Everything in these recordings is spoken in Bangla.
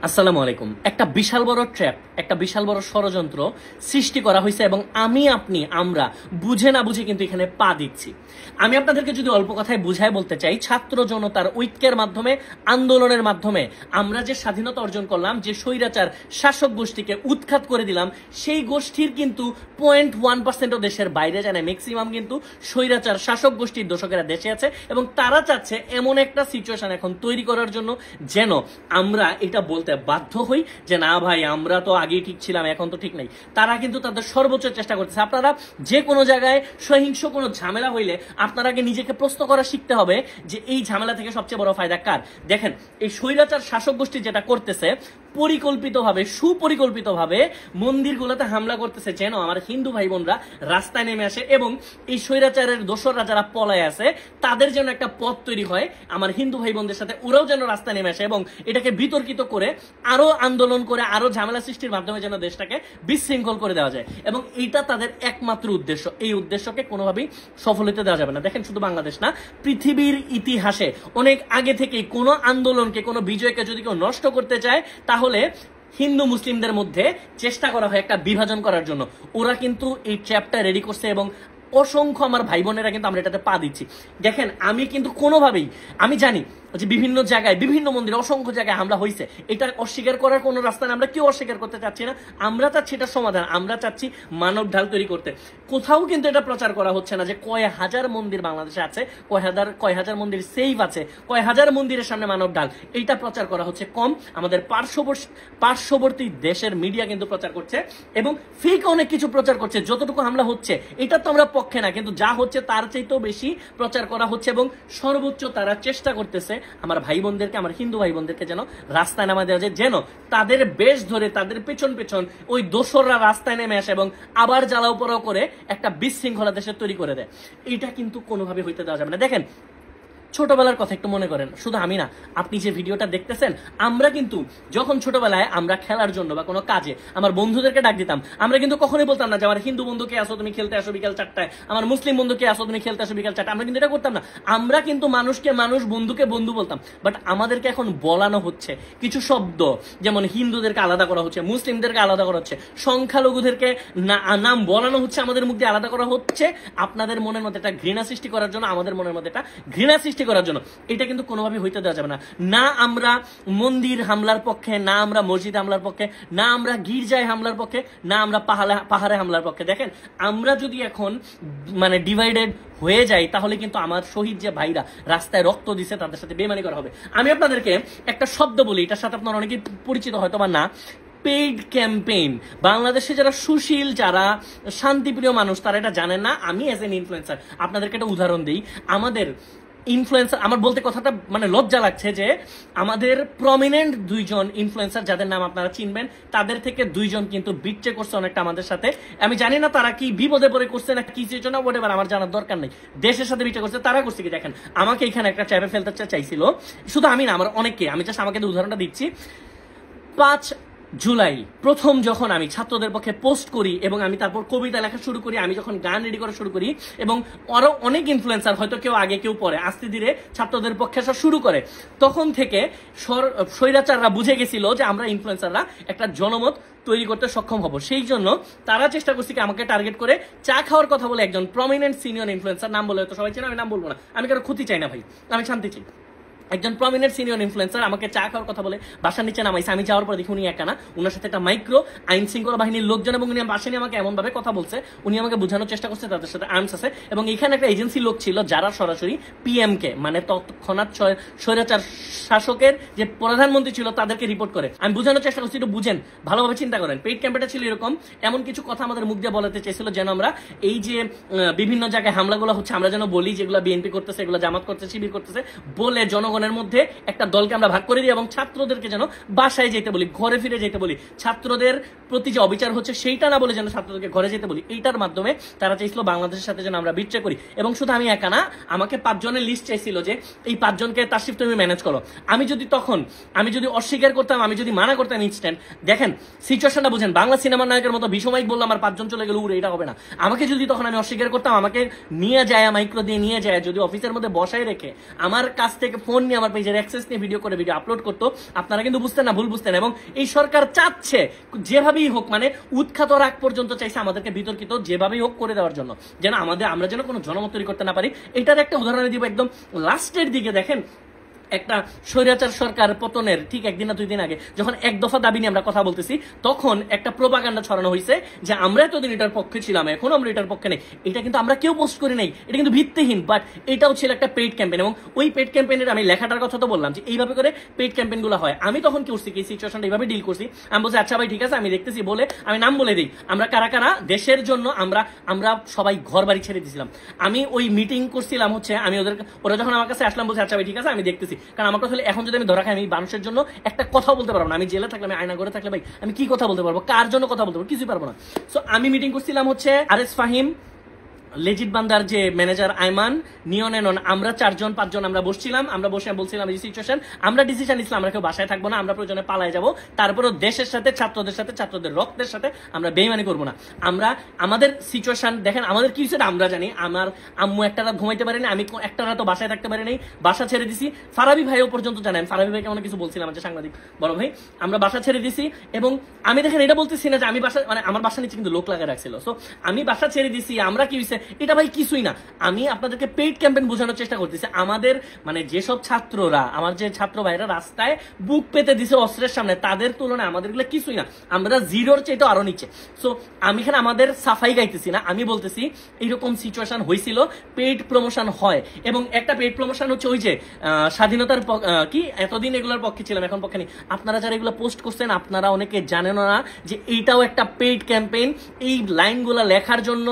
আসসালামু আলাইকুম। একটা বিশাল বড় ট্র্যাপ, একটা বিশাল বড় ষড়যন্ত্র সৃষ্টি করা হয়েছে এবং আমরা বুঝে না বুঝে কিন্তু এখানে পা দিচ্ছি। আমি আপনাদেরকে যদি অল্প কথায় বুঝায় বলতে চাই, ছাত্র জনতার ঐক্যের মাধ্যমে, আন্দোলনের মাধ্যমে আমরা যে স্বাধীনতা অর্জন করলাম, যে স্বৈরাচার শাসক গোষ্ঠীকে উৎখাত করে দিলাম, সেই গোষ্ঠীর কিন্তু 0.1% দেশের বাইরে যায় না। ম্যাক্সিমাম কিন্তু স্বৈরাচার শাসক গোষ্ঠীর দোষকেরা দেশে আছে এবং তারা চাচ্ছে এমন একটা সিচুয়েশন এখন তৈরি করার জন্য যেন আমরা এটা বলতে বাধ্য হই যে না ভাই, আমরা তো আগেই ঠিক ছিলাম, এখন তো ঠিক নাই। তারা কিন্তু তাদের সর্বোচ্চ চেষ্টা করতেছে। আপনারা যে কোনো জায়গায় সহিংস কোনো ঝামেলা হইলে আপনারা আগে নিজেকে প্রশ্ন করা শিখতে হবে যে এই ঝামেলা থেকে সবচেয়ে বড় ফায়দা কার। দেখেন, এই স্বৈরাচার শাসক গোষ্ঠী যেটা করতেছে, পরিকল্পিতভাবে সুপরিকল্পিতভাবে মন্দিরগুলোতে হামলা করতেছে যেন আমার হিন্দু ভাই বোনরা রাস্তায় নেমে আসে এবং এই স্বৈরাচারের দোসররা যারা পলায় আছে তাদের যেন একটা পথ তৈরি হয় আমার হিন্দু ভাই বোনদের সাথে, ওরাও যেন রাস্তায় নেমে আসে এবং এটাকে বিতর্কিত করে আরো আন্দোলন করে আরো ঝামেলা সৃষ্টির মাধ্যমে যেন দেশটাকে বিশৃঙ্খল করে দেওয়া যায়। এবং এইটা তাদের একমাত্র উদ্দেশ্য। এই উদ্দেশ্যকে কোনোভাবেই সফল হতে দেওয়া যাবে না। দেখেন, শুধু বাংলাদেশ না, পৃথিবীর ইতিহাসে অনেক আগে থেকেই কোনো আন্দোলনকে, কোনো বিজয়কে যদি কেউ নষ্ট করতে চায় তাহলে হিন্দু মুসলিমদের মধ্যে চেষ্টা করা হয় একটা বিভাজন করার জন্য। ওরা কিন্তু এই ট্র্যাপটা রেডি করছে এবং অসংখ্য আমার ভাই বোনেরা কিন্তু আমরা এটাতে পা দিচ্ছি। দেখেন, আমি কিন্তু কোনোভাবেই, আমি জানি যে বিভিন্ন জায়গায়, বিভিন্ন মন্দিরে অসংখ্য জায়গায় হামলা হয়েছে, এটা অস্বীকার করার কোনো রাস্তা না। আমরা কেউ অস্বীকার করতে চাচ্ছি না। আমরা চাচ্ছি এটা সমাধান, আমরা চাচ্ছি মানব ঢাল তৈরি করতে। কোথাও কিন্তু এটা প্রচার করা হচ্ছে না যে কয় হাজার মন্দির বাংলাদেশে আছে, কয় হাজার মন্দির সেফ আছে, কয় হাজার মন্দিরের সামনে মানব ঢাল, এইটা প্রচার করা হচ্ছে কম। আমাদের পার্শ্ববর্তী দেশের মিডিয়া কিন্তু প্রচার করছে এবং ফেক অনেক কিছু প্রচার করছে। যতটুকু হামলা হচ্ছে এটা তো আমরা পক্ষে না, কিন্তু যা হচ্ছে তার চাইতেও বেশি প্রচার করা হচ্ছে এবং সর্বোচ্চ তারা চেষ্টা করতেছে আমার ভাই বোনদেরকে, আমার হিন্দু ভাই বোনদেরকে যেন রাস্তায় নামা দেওয়া যায়, যেন তাদের বেশ ধরে তাদের পেছন পেছন ওই দোসররা রাস্তায় নেমে আসে এবং আবার জ্বালাও পোড়াও করে একটা বিশৃঙ্খলা দেশে তৈরি করে দেয়। এটা কিন্তু কোনোভাবে হইতে দেওয়া যাবে না। দেখেন, ছোটবেলার কথা একটু মনে করেন। শুধু আমি না, আপনি যে ভিডিওটা দেখতেছেন, আমরা কিন্তু যখন ছোটবেলায় আমরা খেলার জন্য বা কোনো কাজে আমার বন্ধুদেরকে ডাক দিতাম, আমরা কিন্তু কখনোই বলতাম না যে আমার হিন্দু বন্ধুকে আসো তুমি খেলতে আসো বিকাল 4টায়, আমার মুসলিম বন্ধুকে আসো তুমি খেলতে আসো বিকাল 4টায়। আমরা কিন্তু এটা করতাম না। আমরা কিন্তু মানুষকে মানুষ, বন্ধুকে বন্ধু বলতাম। বাট আমাদেরকে এখন বলানো হচ্ছে কিছু শব্দ, যেমন হিন্দুদেরকে আলাদা করা হচ্ছে, মুসলিমদেরকে আলাদা করা হচ্ছে, সংখ্যালঘুদেরকে নাম বলানো হচ্ছে, আমাদের মুখ দিয়ে আলাদা করা হচ্ছে আপনাদের মনের মধ্যে একটা ঘৃণা সৃষ্টি করার জন্য, আমাদের মনের মধ্যে একটা ঘৃণা সৃষ্টি করার জন্য। এটা কিন্তু কোনোভাবে হইতে দেওয়া যাবে না। না আমরা মন্দির হামলার পক্ষে, না আমরা মসজিদ হামলার পক্ষে, না আমরা গির্জায় হামলার পক্ষে, না আমরা পাহাড়ে হামলার পক্ষে। দেখেন, আমরা যদি এখন ডিভাইডেড হয়ে যাই তাহলে কিন্তু আমার শহীদ যে ভাইরা রাস্তায় রক্ত দিছে তাদের সাথে বেমানি করা হবে। আমি আপনাদেরকে একটা শব্দ বলি, এটার সাথে আপনারা অনেকেই পরিচিত হয়তো বা না, পেইড ক্যাম্পেইন। বাংলাদেশে যারা সুশীল, যারা শান্তিপ্রিয় মানুষ তারা এটা জানেন না। আমি এজ এন ইনফ্লুয়েন্সার আপনাদেরকে একটা উদাহরণ দিই। আমাদের ইনফ্লুয়েন্সার, আমার বলতে কথাটা লজ্জা লাগছে যে আমাদের প্রমিনেন্ট দুইজন ইনফ্লুয়েন্সার যাদের নাম আপনারা চিনবেন, তাদের থেকে দুইজন কিন্তু বিট্রে করছে অনেকটা আমাদের সাথে। আমি জানি না তারা কি বিপদে পড়ে করছে না কি চেতনা, ওয়াটেভার, আমার জানার দরকার নেই। দেশের সাথে বিট্রে করছে, তারা করছে কি দেখেন, আমাকে এখানে একটা চ্যাপে ফেলতে চাইছিল। শুধু আমি না, আমার অনেককে, আমি জাস্ট আমাকে উদাহরণটা দিচ্ছি। 5 জুলাই প্রথম যখন আমি ছাত্রদের পক্ষে পোস্ট করি এবং আমি তারপর কবিতা লেখা শুরু করি, আমি যখন গান রেডি করা শুরু করি এবং আরো অনেক ইনফ্লুয়েন্সার, হয়তো কেউ আগে কেউ পরে, আস্তে ধীরে ছাত্রদের পক্ষে আসা শুরু করে, তখন থেকে স্বৈরাচাররা বুঝে গেছিল যে আমরা ইনফ্লুয়েন্সাররা একটা জনমত তৈরি করতে সক্ষম হব। সেই জন্য তারা চেষ্টা করছে কি আমাকে টার্গেট করে চা খাওয়ার কথা বলে একজন প্রমিনেন্ট সিনিয়র ইনফ্লুয়েন্সার, নাম বলে হয়তো সবাই চেনে, আমি নাম বলবো না, আমি কারো ক্ষতি চাই না ভাই, আমি শান্তি চাই। একজন প্রমিনেন্ট সিনিয়র ইনফ্লুয়েন্সার আমাকে চা খাওয়ার কথা বলে বাসার নিচে নামাইছে। আমি যাওয়ার পর দেখি উনি একা না, উনার সাথে একটা মাইক্রো আইন শৃঙ্খলা বাহিনীর লোকজন, এবং উনি বাসায় নিয়ে আমাকে এমন ভাবে কথা বলছে, উনি আমাকে বোঝানোর চেষ্টা করছে তাদের সাথে আর্মস আছে। এবং এখানে একটা এজেন্সি লোক ছিল যারা সরাসরি পিএম কে, তৎক্ষণাৎ স্বৈরাচার শাসকের যে প্রধানমন্ত্রী ছিল তাদেরকে রিপোর্ট করে। আমি বোঝানোর চেষ্টা করছি, একটু বুঝেন, ভালোভাবে চিন্তা করেন। পেইড ক্যাম্পেটা ছিল এরকম, এমন কিছু কথা আমাদের মুখ দিয়ে বলাতে চেয়েছিল যেন আমরা এই যে বিভিন্ন জায়গায় হামলাগুলো হচ্ছে আমরা যেন বলি যেগুলো বিএনপি করতেছে, এগুলো জামাত করতেছে, শিবির করতেছে, বলে জনগণের মধ্যে একটা দলকে আমরা ভাগ করে দিই এবং ছাত্রদেরকে যেন বাসায় যেতে বলি, ঘরে ফিরে যেতে বলি, ছাত্রদের প্রতি যে অবিচার হচ্ছে সেইটা না বলে যেন ছাত্রদেরকে ঘরে যেতে বলি। এইটার মাধ্যমে তারা চাইছিল বাংলাদেশের সাথে যেন আমরা বিট্রে করি। এবং শুধু আমি একা না, আমাকে 5 জনের লিস্ট চাইছিল যে এই 5 জনকে তাসরিফ তুমি ম্যানেজ করো। আমি যদি অস্বীকার করতাম, আমি যদি মানা করতাম ইনস্ট্যান্ট, দেখেন সিচুয়েশনটা বুঝেন, বাংলা সিনেমার নায়কের মতো বিষমাইক বললো আমার 5 জন চলে গেল, উড়ে, এটা হবে না। আমাকে যদি তখন আমি অস্বীকার করতাম, আমাকে নিয়ে যায় মাইক্রো দিয়ে নিয়ে যায়, যদি অফিসের মধ্যে বসায় রেখে আমার কাছ থেকে ফোন ফোন নিয়ে আমার পেজের অ্যাক্সেস নিয়ে ভিডিও করে ভিডিও আপলোড করতো, আপনারা কিন্তু বুঝতেন না, ভুল বুঝতেন। এবং এই সরকার চাচ্ছে যেভাবেই হোক, মানে উৎখাত রাগ পর্যন্ত চাইছে আমাদেরকে বিতর্কিত যেভাবেই হোক করে দেওয়ার জন্য, যেন আমরা যেন কোনো জনমত তৈরি করতে না পারি। এটার একটা উদাহরণ দিব একদম লাস্টের দিকে। দেখেন, একটা স্বৈরাচার সরকার পতনের ঠিক একদিন না 2 দিন আগে যখন এক দফা দাবি নিয়ে আমরা কথা বলতেছি, তখন একটা প্রোপাগান্ডা ছড়ানো হয়েছে যে আমরা এতদিন এটার পক্ষে ছিলাম, এখন আমরা এটার পক্ষে নেই। এটা কিন্তু আমরা কেউ পোস্ট করি নাই, এটা কিন্তু ভিত্তিহীন। বাট এটাও ছিল একটা পেইড ক্যাম্পেইন, এবং ওই পেইড ক্যাম্পেইনের আমি লেখাটার কথা তো বললাম যে এইভাবে করে পেইড ক্যাম্পেইন গুলো হয়। আমি তখন কি করছি, এই সিচুয়েশনটা এইভাবে ডিল করছি। আমি বলছি আচ্ছা ভাই ঠিক আছে, আমি দেখতেছি বলে আমি নাম বলে দিই, আমরা কারা কারা দেশের জন্য আমরা সবাই ঘর বাড়ি ছেড়ে দিয়েছিলাম। আমি ওই মিটিং করছিলাম হচ্ছে, আমি ওরা যখন আমার কাছে আসলাম বলছে আচ্ছা ভাই ঠিক আছে আমি দেখতেছি, কারণ আমার কথা এখন যদি আমি ধরা খাই আমি মানুষের জন্য একটা কথা বলতে পারবো না। আমি জেলে থাকলে, আমি আয়না ঘরে থাকলে ভাই আমি কি কথা বলতে পারবো, কার জন্য কথা বলতে পারবো, কিছুই পারবো না। সো আমি মিটিং করছিলাম হচ্ছে আরএস ফাহিম, লেজিট বান্দার যে ম্যানেজার আইমান, নিয়ন এনন, আমরা 4-5 আমরা বসছিলাম। আমরা বসে বলছিলাম এই সিচুয়েশন, আমরা ডিসিশন নিছিলাম আমরা কেউ বাসায় থাকবো না, আমরা প্রয়োজনে পালায় যাবো, তারপরেও দেশের সাথে, ছাত্রদের সাথে, ছাত্রদের রক্তের সাথে আমরা বেইমানি করবো না। আমরা আমাদের সিচুয়েশন দেখেন, আমাদের কি হয়েছে আমরা জানি। আমার আম্মু একটা রাত ঘুমাইতে পারিনি, আমি একটা রাত বাসায় থাকতে পারি নাই, বাসা ছেড়ে দিছি। ফারাবি ভাইও পর্যন্ত জানেন, ফারাবি ভাইকে অনেক কিছু বলছিলাম যে সাংবাদিক বড় ভাই, আমরা বাসা ছেড়ে দিছি। এবং আমি দেখেন এটা বলতেছি না যে আমি বাসা, মানে আমার বাসা নিচে কিন্তু লোক লাগা রাখছিল। সো আমি বাসা ছেড়ে দিছি, আমরা কি হয়েছে এটা ভাই কিছুই না। আমি আপনাদেরকে পেইড ক্যাম্পেইন বোঝানোর চেষ্টা করতেছি। আমাদের মানে যেসব ছাত্ররা, আমার যে ছাত্র ভাইরা রাস্তায় বুক পেতে দিছে অস্ত্রের সামনে, তাদের তুলনায় আমাদের গুলো কিছুই না, আমরা জিরোর চাইতে আরো নিচে। সো আমি এখানে আমাদের সাফাই গাইতেছি না, আমি বলতেছি এইরকম সিচুয়েশন হয়েছিল, পেইড প্রমোশন হয়। এবং একটা পেইড প্রমোশন হচ্ছে ওই যে স্বাধীনতার কি এতদিন এগুলোর পক্ষে ছিলাম এখন পক্ষে নেই। আপনারা যারা এগুলো পোস্ট করছেন আপনারা অনেকে জানেন না যে এইটাও একটা পেইড ক্যাম্পেইন। এই লাইনগুলো লেখার জন্য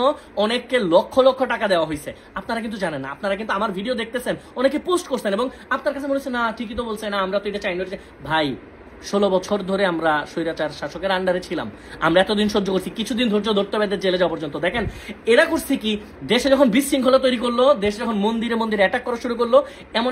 অনেককে লক্ষ লক্ষ টাকা দেওয়া হয়েছে, আপনারা কিন্তু জানেন না। আপনারা কিন্তু আমার ভিডিও দেখতেছেন, অনেকে পোস্ট করছেন, এবং আপনার কাছে মনে হচ্ছে না ঠিকই তো বলছে, না আমরা তো এটা চাই না। ভাই 16 বছর ধরে আমরা স্বৈরাচার শাসকের আন্ডারে ছিলাম, আমরা এতদিন সহ্য করছি, কিছুদিন ধৈর্য ধরতে হবে জেলে যাওয়া পর্যন্ত। দেখেন এরা করছে কি, দেশে যখন বিশৃঙ্খলা তৈরি করলো, দেশে যখন মন্দিরে মন্দিরে অ্যাটাক করা শুরু করলো, এমন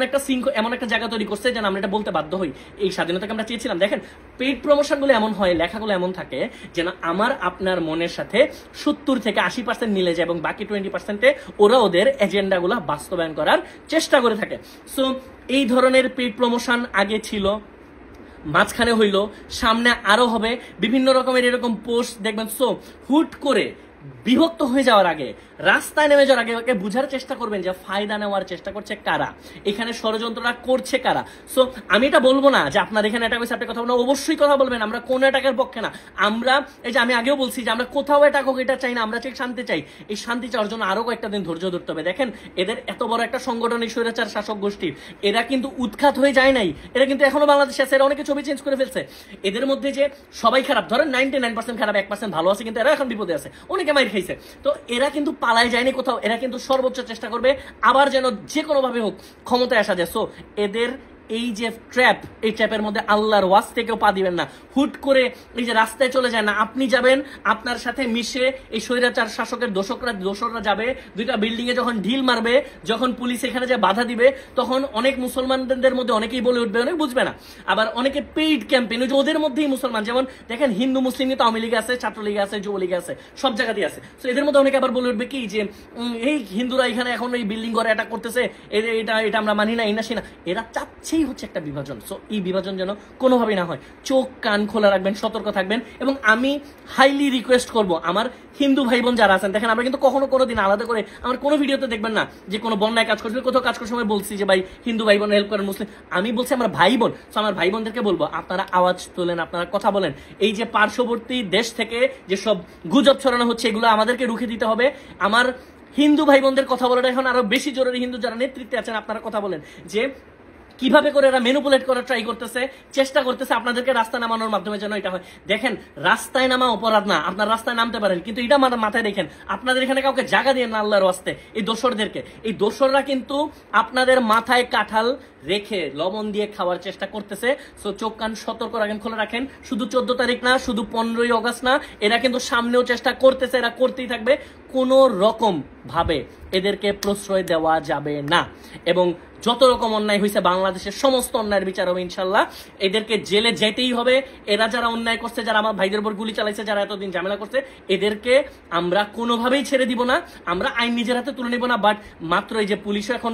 একটা জায়গা তৈরি করছে যেন আমরা এটা বলতে বাধ্য হই এই স্বাধীনতাকে আমরা চেয়েছিলাম। দেখেন পেইড প্রমোশনগুলো এমন হয়, লেখাগুলো এমন থাকে যেন আমার আপনার মনের সাথে 70 থেকে 80% মিলে যায়, এবং বাকি 20%-এ ওরা ওদের এজেন্ডাগুলো বাস্তবায়ন করার চেষ্টা করে থাকে। সো এই ধরনের পেইড প্রমোশন আগে ছিল, মাঝখানে হইলো, সামনে আরো হবে, বিভিন্ন রকমের এরকম পোস্ট দেখবেন। সো হুট করে বিভক্ত হয়ে যাওয়ার আগে, রাস্তায় নেমে যাওয়ার আগে বুঝার চেষ্টা করবেন যে ফায়দা নেওয়ার চেষ্টা করছে কারা, এখানে ষড়যন্ত্রটা করছে কারা। সো আমি এটা বলবো না যে আপনার এখানে অ্যাটাক হয়েছে আপনি কথা বলবেন, অবশ্যই কথা বলবেন, আমরা কোন অ্যাটাকের পক্ষে না। আমরা এই যে আমি আগেও বলছি যে আমরা কোথাও অ্যাটাক হোক এটা চাই না, আমরা চাই শান্তি চাই। এই শান্তি চাওয়ার জন্য আরো কয়েকটা দিন ধৈর্য ধরতে হবে। দেখেন এদের এত বড় একটা সংগঠন, এই স্বৈরাচার শাসক গোষ্ঠীর, এরা কিন্তু উৎখাত হয়ে যায় নাই, এরা কিন্তু এখনো বাংলাদেশে আছে। এরা অনেকে ছবি চেঞ্জ করে ফেলছে। এদের মধ্যে যে সবাই খারাপ, ধরেন 99% খারাপ, 1% ভালো আছে, কিন্তু এরা এখন বিপদে আছে, অনেকে মাইর খাইছে। তো এরা কিন্তু পালায় যায়নি কোথাও, এরা কিন্তু সর্বোচ্চ চেষ্টা করবে আবার যেন যে কোনো ভাবে হোক ক্ষমতায় আসা যায়। সো এদের এই যে ট্র্যাপ, এই ট্র্যাপের মধ্যে আল্লাহর ওয়াজ থেকেও পা দিবেন না। হুট করে এই যে রাস্তায় চলে যায় না, আপনি যাবেন, আপনার সাথে মিশে এই স্বৈরাচার শাসকের দোসররা যাবে, 2টা বিল্ডিং এ যখন ঢিল মারবে, যখন পুলিশ এখানে যে বাধা দিবে, তখন অনেক মুসলমানদের মধ্যে অনেকেই বলে উঠবে, অনেক বুঝবে না। আবার অনেকে পেইড ক্যাম্পেইন, ওই যে ওদের মধ্যেই মুসলমান, যেমন দেখেন হিন্দু মুসলিম কিন্তু আওয়ামী লীগে আছে, ছাত্রলীগে আছে, যুবলীগে আছে, সব জায়গাতেই আছে। তো এদের মধ্যে অনেকে আবার বলে উঠবে কি যে এই হিন্দুরা এখানে এখন এই বিল্ডিং ঘরে অ্যাটাক করতেছে, এটা আমরা মানি না, এই না সে না। এরা চাচ্ছে হচ্ছে একটা বিভাজন। সো এই বিভাজন যেন কোনোভাবেই না হয়, চোখ কান খোলা রাখবেন, সতর্ক থাকবেন। এবং আমি হাইলি রিকোয়েস্ট করব আমার হিন্দু ভাই বোন যারা আছেন, দেখেন আমরা কিন্তু কোনোদিন আলাদা করে আমার কোনো ভিডিওতে দেখবেন না যে কোনো বন্যায় কাজ করছে, কোথাও কাজ করার সময় বলছি যে ভাই হিন্দু ভাই বোন হেল্প করেন, মুসলিম, আমি বলছি আমার ভাই বোন। তো আমার ভাই বোনদেরকে বলবো আপনারা আওয়াজ তোলেন, আপনারা কথা বলেন। এই যে পার্শ্ববর্তী দেশ থেকে যেসব গুজব ছড়ানো হচ্ছে এগুলো আমাদেরকে রুখে দিতে হবে। আমার হিন্দু ভাই বোনদের কথা বলাটা এখন আরো বেশি জরুরি। হিন্দু যারা নেতৃত্বে আছেন আপনারা কথা বলেন যে কিভাবে করে এরা ম্যানিপুলেট করার ট্রাই করতেছে, চেষ্টা করতেছে আপনাদেরকে রাস্তায় নামানোর মাধ্যমে যেন এটা হয়। দেখেন রাস্তায় নামা অপরাধ না, আপনার রাস্তায় নামতে পারেন, কিন্তু এটা মাথায় রেখেন আপনাদের এখানে কাউকে জায়গা দিয়ে না আল্লাহর ওয়াস্তে। এই দোসরদেরকে, এই দোসররা কিন্তু আপনাদের মাথায় কাঁঠাল রেখে লবণ দিয়ে খাওয়ার চেষ্টা করতেছে। সো চোখ কান সতর্ক রাখেন, খোলা রাখেন। শুধু 14 তারিখ না, শুধু 15ই অগস্ট না, এরা কিন্তু সামনেও চেষ্টা করতেছে, এরা করতেই থাকবে। কোন রকম ভাবে এদেরকে প্রশ্রয় দেওয়া যাবে না। এবং যত রকম অন্যায় হয়েছে বাংলাদেশের সমস্ত অন্যায়ের বিচার হবে ইনশাল্লাহ। এদেরকে জেলে যেতেই হবে। এরা যারা অন্যায় করছে, যারা আমার ভাইদের উপর গুলি চালাইছে, যারা এতদিন ঝামেলা করছে, এদেরকে আমরা কোনোভাবেই ছেড়ে দিব না। আমরা আইন নিজের হাতে তুলে নিব না। বাট মাত্র এই যে পুলিশও এখন,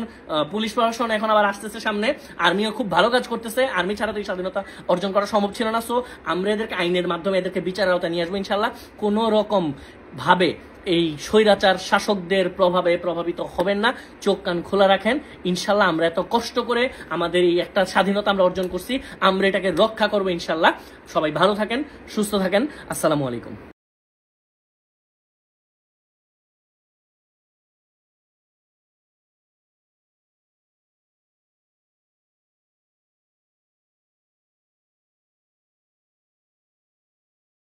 পুলিশ প্রশাসন এখন আবার আসতেছে সামনে, আর্মিও খুব ভালো কাজ করতেছে। আর্মি ছাড়া তো এই স্বাধীনতা অর্জন করা সম্ভব ছিল না। সো আমরা এদেরকে আইনের মাধ্যমে এদেরকে বিচারের আওতায় নিয়ে আসবো ইনশাল্লাহ। কোনো রকম ভাবে এই স্বৈরাচার শাসকদের প্রভাবে প্রভাবিত হবেন না। চোখ কান খোলা রাখেন। ইনশাল্লাহ আমরা এত কষ্ট করে আমাদের এই একটা স্বাধীনতা আমরা অর্জন করছি, আমরা এটাকে রক্ষা করবো ইনশাল্লাহ। সবাই ভালো থাকেন, সুস্থ থাকেন। আসসালামু আলাইকুম।